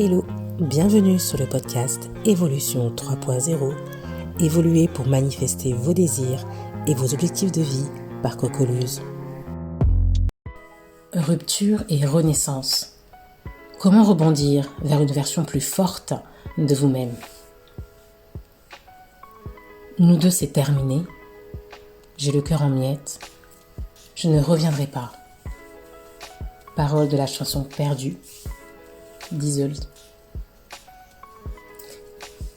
Hello, bienvenue sur le podcast Évolution 3.0. Évoluez pour manifester vos désirs et vos objectifs de vie par Cocoluse. Rupture et renaissance. Comment rebondir vers une version plus forte de vous-même? Nous deux, c'est terminé. J'ai le cœur en miettes. Je ne reviendrai pas. Parole de la chanson Perdue d'Isolde.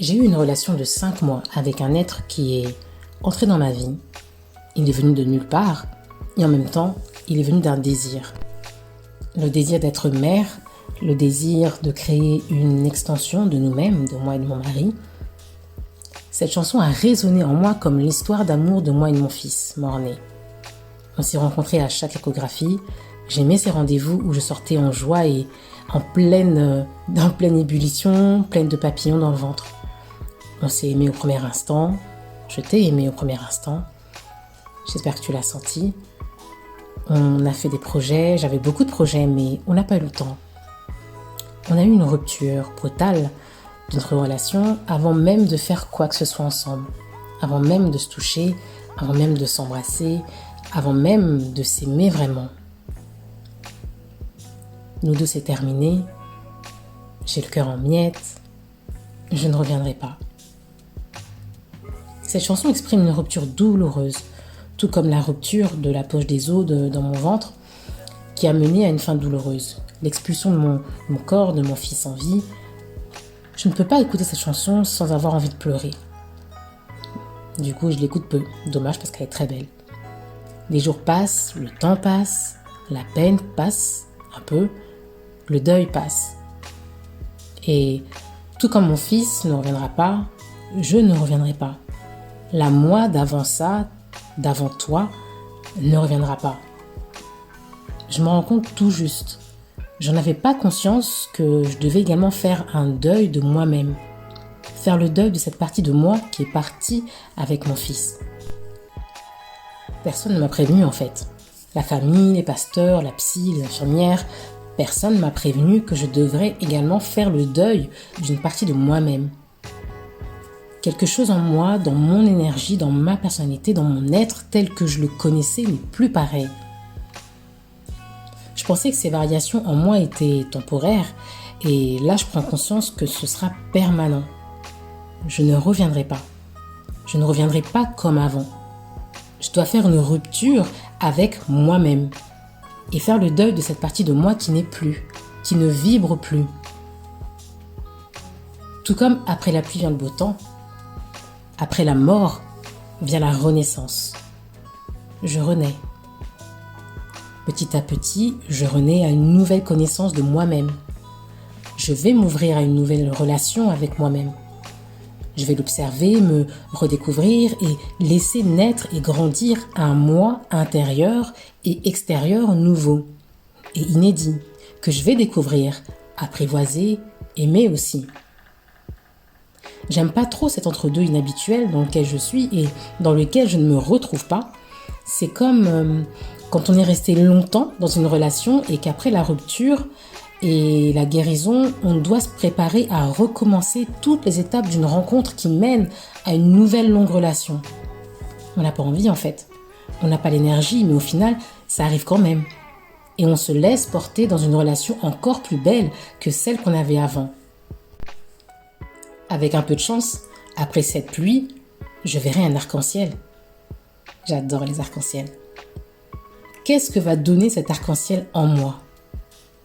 J'ai eu une relation de 5 mois avec un être qui est entré dans ma vie. Il est venu de nulle part et en même temps, il est venu d'un désir. Le désir d'être mère, le désir de créer une extension de nous-mêmes, de moi et de mon mari. Cette chanson a résonné en moi comme l'histoire d'amour de moi et de mon fils, mort-né. On s'est rencontrés à chaque échographie. J'aimais ces rendez-vous où je sortais en joie et en pleine ébullition, pleine de papillons dans le ventre. On s'est aimé au premier instant. Je t'ai aimé au premier instant. J'espère que tu l'as senti. On a fait des projets. J'avais beaucoup de projets, mais on n'a pas eu le temps. On a eu une rupture brutale de notre relation avant même de faire quoi que ce soit ensemble. Avant même de se toucher, avant même de s'embrasser, avant même de s'aimer vraiment. Nous deux, c'est terminé. J'ai le cœur en miettes. Je ne reviendrai pas. Cette chanson exprime une rupture douloureuse, tout comme la rupture de la poche des os dans mon ventre, qui a mené à une fin douloureuse. L'expulsion de mon corps, de mon fils en vie. Je ne peux pas écouter cette chanson sans avoir envie de pleurer. Du coup, je l'écoute peu. Dommage parce qu'elle est très belle. Les jours passent, le temps passe, la peine passe un peu. Le deuil passe. Et tout comme mon fils ne reviendra pas, je ne reviendrai pas. La moi d'avant ça, d'avant toi, ne reviendra pas. Je me rends compte tout juste. J'en avais pas conscience que je devais également faire un deuil de moi-même. Faire le deuil de cette partie de moi qui est partie avec mon fils. Personne ne m'a prévenu en fait. La famille, les pasteurs, la psy, les infirmières, personne ne m'a prévenu que je devrais également faire le deuil d'une partie de moi-même. Quelque chose en moi, dans mon énergie, dans ma personnalité, dans mon être tel que je le connaissais n'est plus pareil. Je pensais que ces variations en moi étaient temporaires et là je prends conscience que ce sera permanent. Je ne reviendrai pas. Je ne reviendrai pas comme avant. Je dois faire une rupture avec moi-même. Et faire le deuil de cette partie de moi qui n'est plus, qui ne vibre plus. Tout comme après la pluie vient le beau temps, après la mort vient la renaissance. Je renais. Petit à petit, je renais à une nouvelle connaissance de moi-même. Je vais m'ouvrir à une nouvelle relation avec moi-même. Je vais l'observer, me redécouvrir et laisser naître et grandir un moi intérieur et extérieur nouveau et inédit que je vais découvrir, apprivoiser, aimer aussi. J'aime pas trop cet entre-deux inhabituel dans lequel je suis et dans lequel je ne me retrouve pas. C'est comme quand on est resté longtemps dans une relation et qu'après la rupture et la guérison, on doit se préparer à recommencer toutes les étapes d'une rencontre qui mène à une nouvelle longue relation. On n'a pas envie en fait. On n'a pas l'énergie, mais au final, ça arrive quand même. Et on se laisse porter dans une relation encore plus belle que celle qu'on avait avant. Avec un peu de chance, après cette pluie, je verrai un arc-en-ciel. J'adore les arcs-en-ciel. Qu'est-ce que va donner cet arc-en-ciel en moi ?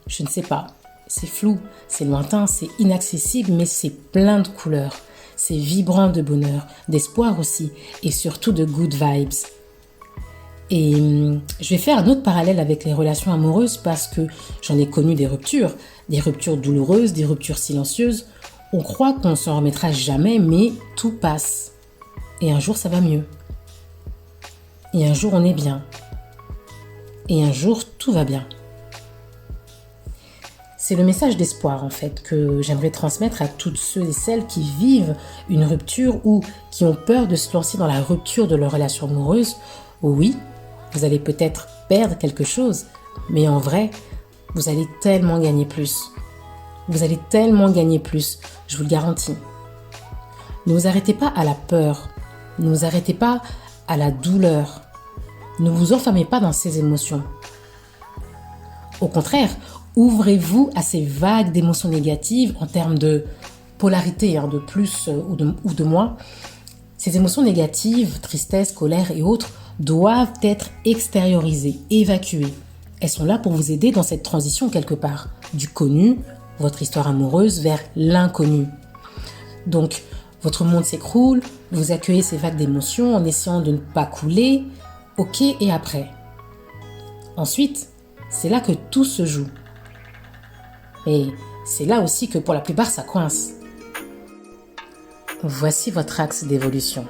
Je ne sais pas. C'est flou, c'est lointain, c'est inaccessible, mais c'est plein de couleurs. C'est vibrant de bonheur, d'espoir aussi, et surtout de good vibes. Et je vais faire un autre parallèle avec les relations amoureuses parce que j'en ai connu des ruptures douloureuses, des ruptures silencieuses. On croit qu'on ne s'en remettra jamais, mais tout passe. Et un jour, ça va mieux. Et un jour, on est bien. Et un jour, tout va bien. C'est le message d'espoir, en fait, que j'aimerais transmettre à toutes ceux et celles qui vivent une rupture ou qui ont peur de se lancer dans la rupture de leur relation amoureuse. Oui, vous allez peut-être perdre quelque chose, mais en vrai, vous allez tellement gagner plus. Vous allez tellement gagner plus, je vous le garantis. Ne vous arrêtez pas à la peur, ne vous arrêtez pas à la douleur. Ne vous enfermez pas dans ces émotions. Au contraire, ouvrez-vous à ces vagues d'émotions négatives en termes de polarité, de plus ou de moins. Ces émotions négatives, tristesse, colère et autres, doivent être extériorisées, évacuées. Elles sont là pour vous aider dans cette transition quelque part, du connu, votre histoire amoureuse, vers l'inconnu. Donc, votre monde s'écroule, vous accueillez ces vagues d'émotions en essayant de ne pas couler, ok, et après. Ensuite, c'est là que tout se joue. Et c'est là aussi que pour la plupart, ça coince. Voici votre axe d'évolution.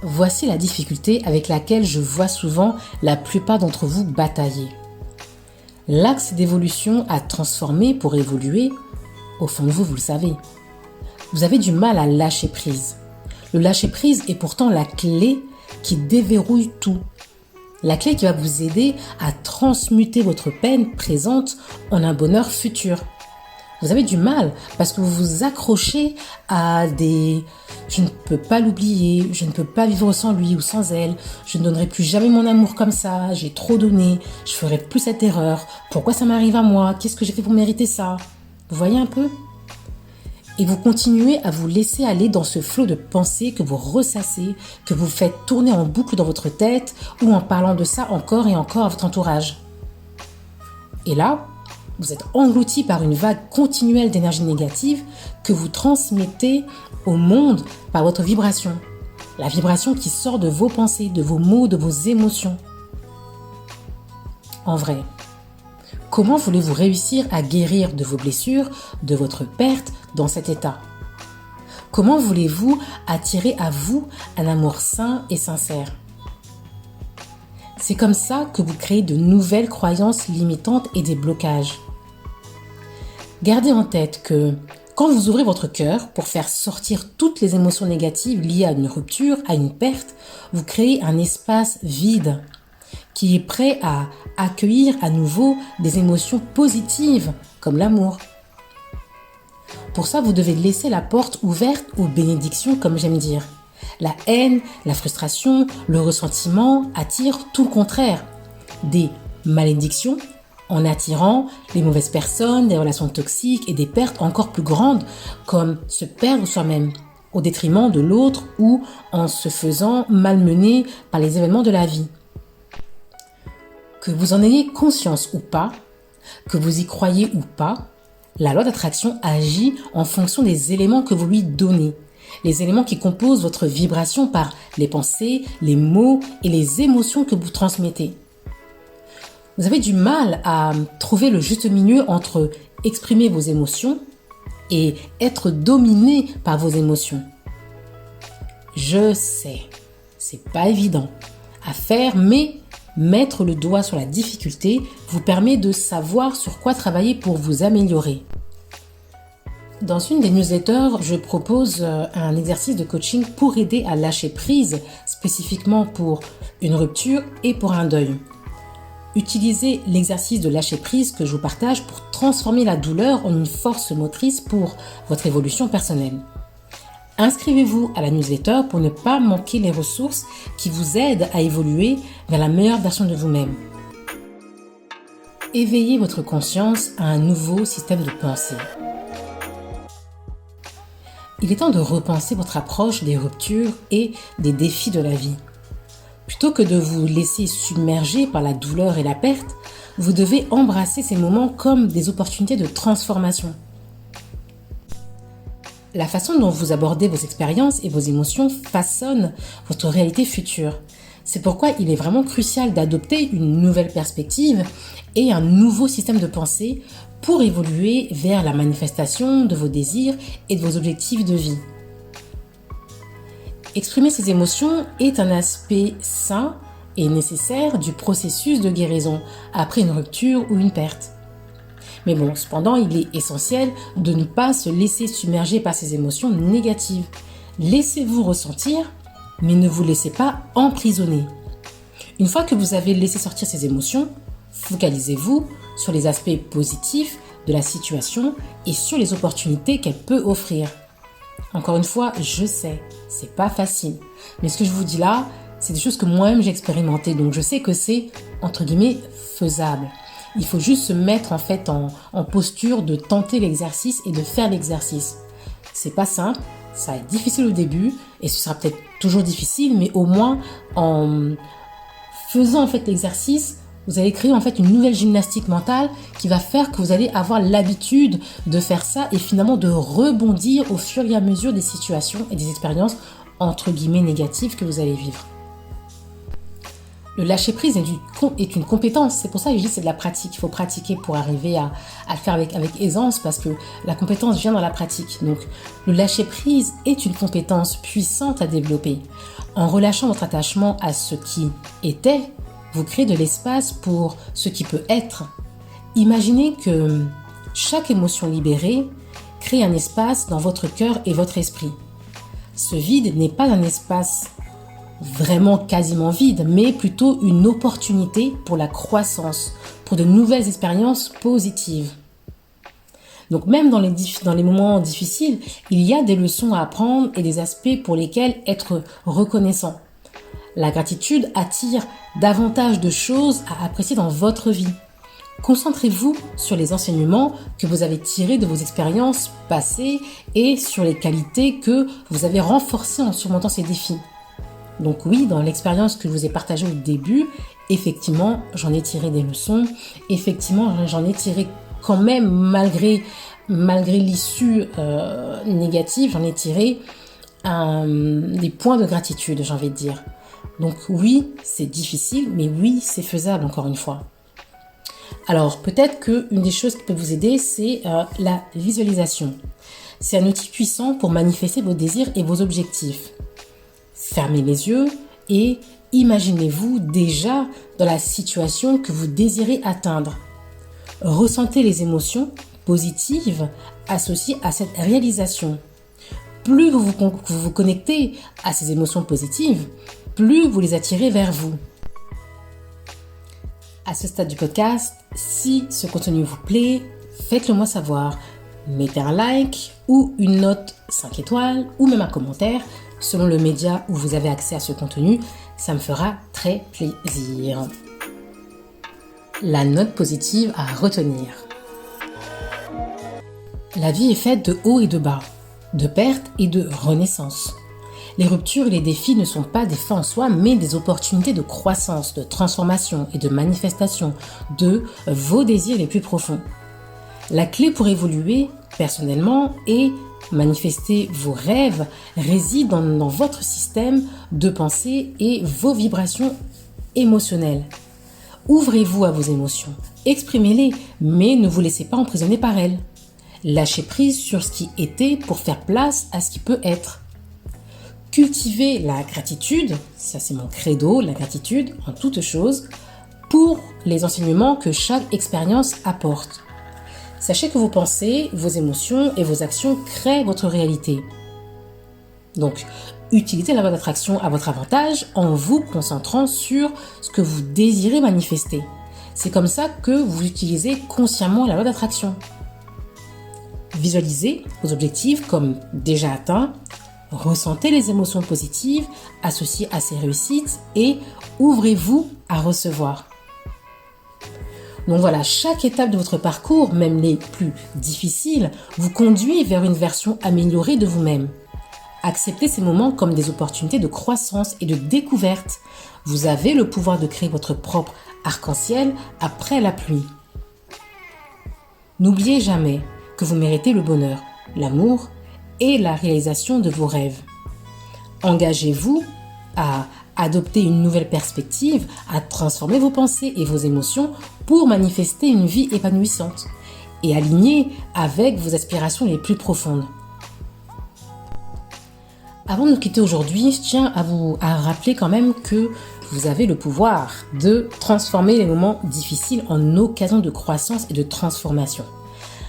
Voici la difficulté avec laquelle je vois souvent la plupart d'entre vous batailler. L'axe d'évolution à transformer pour évoluer, au fond de vous, vous le savez. Vous avez du mal à lâcher prise. Le lâcher prise est pourtant la clé qui déverrouille tout. La clé qui va vous aider à transmuter votre peine présente en un bonheur futur. Vous avez du mal parce que vous vous accrochez à des « je ne peux pas l'oublier, je ne peux pas vivre sans lui ou sans elle, je ne donnerai plus jamais mon amour comme ça, j'ai trop donné, je ferai plus cette erreur, pourquoi ça m'arrive à moi, qu'est-ce que j'ai fait pour mériter ça ?» Vous voyez un peu ? Et vous continuez à vous laisser aller dans ce flot de pensées que vous ressassez, que vous faites tourner en boucle dans votre tête ou en parlant de ça encore et encore à votre entourage. Et là, vous êtes englouti par une vague continuelle d'énergie négative que vous transmettez au monde par votre vibration. La vibration qui sort de vos pensées, de vos mots, de vos émotions. En vrai, comment voulez-vous réussir à guérir de vos blessures, de votre perte dans cet état ? Comment voulez-vous attirer à vous un amour sain et sincère ? C'est comme ça que vous créez de nouvelles croyances limitantes et des blocages. Gardez en tête que quand vous ouvrez votre cœur pour faire sortir toutes les émotions négatives liées à une rupture, à une perte, vous créez un espace vide qui est prêt à accueillir à nouveau des émotions positives comme l'amour. Pour ça, vous devez laisser la porte ouverte aux bénédictions, comme j'aime dire. La haine, la frustration, le ressentiment attirent tout le contraire. Des malédictions en attirant les mauvaises personnes, des relations toxiques et des pertes encore plus grandes, comme se perdre soi-même au détriment de l'autre ou en se faisant malmener par les événements de la vie. Que vous en ayez conscience ou pas, que vous y croyez ou pas, la loi d'attraction agit en fonction des éléments que vous lui donnez. Les éléments qui composent votre vibration par les pensées, les mots et les émotions que vous transmettez. Vous avez du mal à trouver le juste milieu entre exprimer vos émotions et être dominé par vos émotions. Je sais, c'est pas évident à faire, mais mettre le doigt sur la difficulté vous permet de savoir sur quoi travailler pour vous améliorer. Dans une des newsletters, je propose un exercice de coaching pour aider à lâcher prise, spécifiquement pour une rupture et pour un deuil. Utilisez l'exercice de lâcher prise que je vous partage pour transformer la douleur en une force motrice pour votre évolution personnelle. Inscrivez-vous à la newsletter pour ne pas manquer les ressources qui vous aident à évoluer vers la meilleure version de vous-même. Éveillez votre conscience à un nouveau système de pensée. Il est temps de repenser votre approche des ruptures et des défis de la vie. Plutôt que de vous laisser submerger par la douleur et la perte, vous devez embrasser ces moments comme des opportunités de transformation. La façon dont vous abordez vos expériences et vos émotions façonne votre réalité future. C'est pourquoi il est vraiment crucial d'adopter une nouvelle perspective et un nouveau système de pensée pour évoluer vers la manifestation de vos désirs et de vos objectifs de vie. Exprimer ses émotions est un aspect sain et nécessaire du processus de guérison après une rupture ou une perte. Mais bon, cependant, il est essentiel de ne pas se laisser submerger par ces émotions négatives. Laissez-vous ressentir, mais ne vous laissez pas emprisonner. Une fois que vous avez laissé sortir ces émotions, focalisez-vous sur les aspects positifs de la situation et sur les opportunités qu'elle peut offrir. Encore une fois, je sais, c'est pas facile. Mais ce que je vous dis là, c'est des choses que moi-même j'ai expérimentées. Donc je sais que c'est, entre guillemets, faisable. Il faut juste se mettre en fait en posture de tenter l'exercice et de faire l'exercice. C'est pas simple, ça va être difficile au début et ce sera peut-être toujours difficile, mais au moins en faisant en fait l'exercice, vous allez créer en fait une nouvelle gymnastique mentale qui va faire que vous allez avoir l'habitude de faire ça et finalement de rebondir au fur et à mesure des situations et des expériences entre guillemets négatives que vous allez vivre. Le lâcher prise est une compétence, c'est pour ça que je dis que c'est de la pratique. Il faut pratiquer pour arriver à le faire avec aisance parce que la compétence vient dans la pratique. Donc le lâcher prise est une compétence puissante à développer. En relâchant votre attachement à ce qui était, vous créez de l'espace pour ce qui peut être. Imaginez que chaque émotion libérée crée un espace dans votre cœur et votre esprit. Ce vide n'est pas un espace vraiment quasiment vide, mais plutôt une opportunité pour la croissance, pour de nouvelles expériences positives. Donc même dans les moments difficiles, il y a des leçons à apprendre et des aspects pour lesquels être reconnaissant. La gratitude attire davantage de choses à apprécier dans votre vie. Concentrez-vous sur les enseignements que vous avez tirés de vos expériences passées et sur les qualités que vous avez renforcées en surmontant ces défis. Donc oui, dans l'expérience que je vous ai partagée au début, effectivement, j'en ai tiré des leçons. Effectivement, j'en ai tiré quand même, malgré l'issue négative, j'en ai tiré des points de gratitude, j'ai envie de dire. Donc oui, c'est difficile, mais oui, c'est faisable encore une fois. Alors peut-être qu'une des choses qui peut vous aider, c'est la visualisation. C'est un outil puissant pour manifester vos désirs et vos objectifs. Fermez les yeux et imaginez-vous déjà dans la situation que vous désirez atteindre. Ressentez les émotions positives associées à cette réalisation. Plus vous vous connectez à ces émotions positives, plus vous les attirez vers vous. À ce stade du podcast, si ce contenu vous plaît, faites-le moi savoir. Mettez un like ou une note 5 étoiles ou même un commentaire selon le média où vous avez accès à ce contenu, ça me fera très plaisir. La note positive à retenir. La vie est faite de hauts et de bas, de pertes et de renaissance. Les ruptures et les défis ne sont pas des fins en soi, mais des opportunités de croissance, de transformation et de manifestation de vos désirs les plus profonds. La clé pour évoluer personnellement et manifester vos rêves réside dans votre système de pensée et vos vibrations émotionnelles. Ouvrez-vous à vos émotions, exprimez-les, mais ne vous laissez pas emprisonner par elles. Lâchez prise sur ce qui était pour faire place à ce qui peut être. Cultivez la gratitude, ça c'est mon credo, la gratitude en toutes choses, pour les enseignements que chaque expérience apporte. Sachez que vos pensées, vos émotions et vos actions créent votre réalité. Donc, utilisez la loi d'attraction à votre avantage en vous concentrant sur ce que vous désirez manifester. C'est comme ça que vous utilisez consciemment la loi d'attraction. Visualisez vos objectifs comme déjà atteints, ressentez les émotions positives associées à ces réussites et ouvrez-vous à recevoir. Donc voilà, chaque étape de votre parcours, même les plus difficiles, vous conduit vers une version améliorée de vous-même. Acceptez ces moments comme des opportunités de croissance et de découverte. Vous avez le pouvoir de créer votre propre arc-en-ciel après la pluie. N'oubliez jamais que vous méritez le bonheur, l'amour et la réalisation de vos rêves. Engagez-vous à adopter une nouvelle perspective, à transformer vos pensées et vos émotions pour manifester une vie épanouissante et alignée avec vos aspirations les plus profondes. Avant de nous quitter aujourd'hui, je tiens à rappeler quand même que vous avez le pouvoir de transformer les moments difficiles en occasion de croissance et de transformation.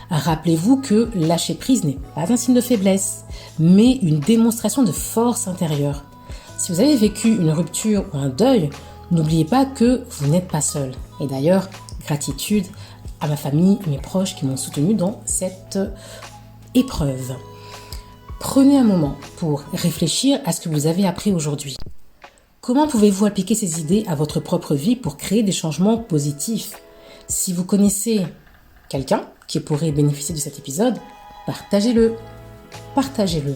Rappelez-vous que lâcher prise n'est pas un signe de faiblesse, mais une démonstration de force intérieure. Si vous avez vécu une rupture ou un deuil, n'oubliez pas que vous n'êtes pas seul. Et d'ailleurs, gratitude à ma famille et mes proches qui m'ont soutenu dans cette épreuve. Prenez un moment pour réfléchir à ce que vous avez appris aujourd'hui. Comment pouvez-vous appliquer ces idées à votre propre vie pour créer des changements positifs? Si vous connaissez quelqu'un qui pourrait bénéficier de cet épisode, partagez-le. Partagez-le.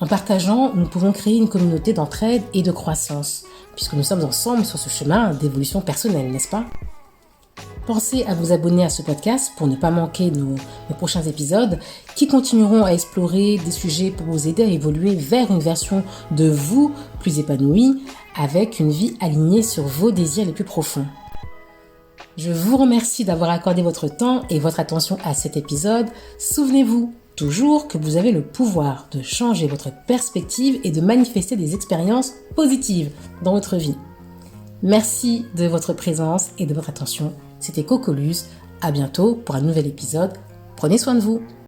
En partageant, nous pouvons créer une communauté d'entraide et de croissance, puisque nous sommes ensemble sur ce chemin d'évolution personnelle, n'est-ce pas? Pensez à vous abonner à ce podcast pour ne pas manquer nos prochains épisodes qui continueront à explorer des sujets pour vous aider à évoluer vers une version de vous plus épanouie avec une vie alignée sur vos désirs les plus profonds. Je vous remercie d'avoir accordé votre temps et votre attention à cet épisode. Souvenez-vous toujours que vous avez le pouvoir de changer votre perspective et de manifester des expériences positives dans votre vie. Merci de votre présence et de votre attention. C'était Cocoluse. À bientôt pour un nouvel épisode. Prenez soin de vous.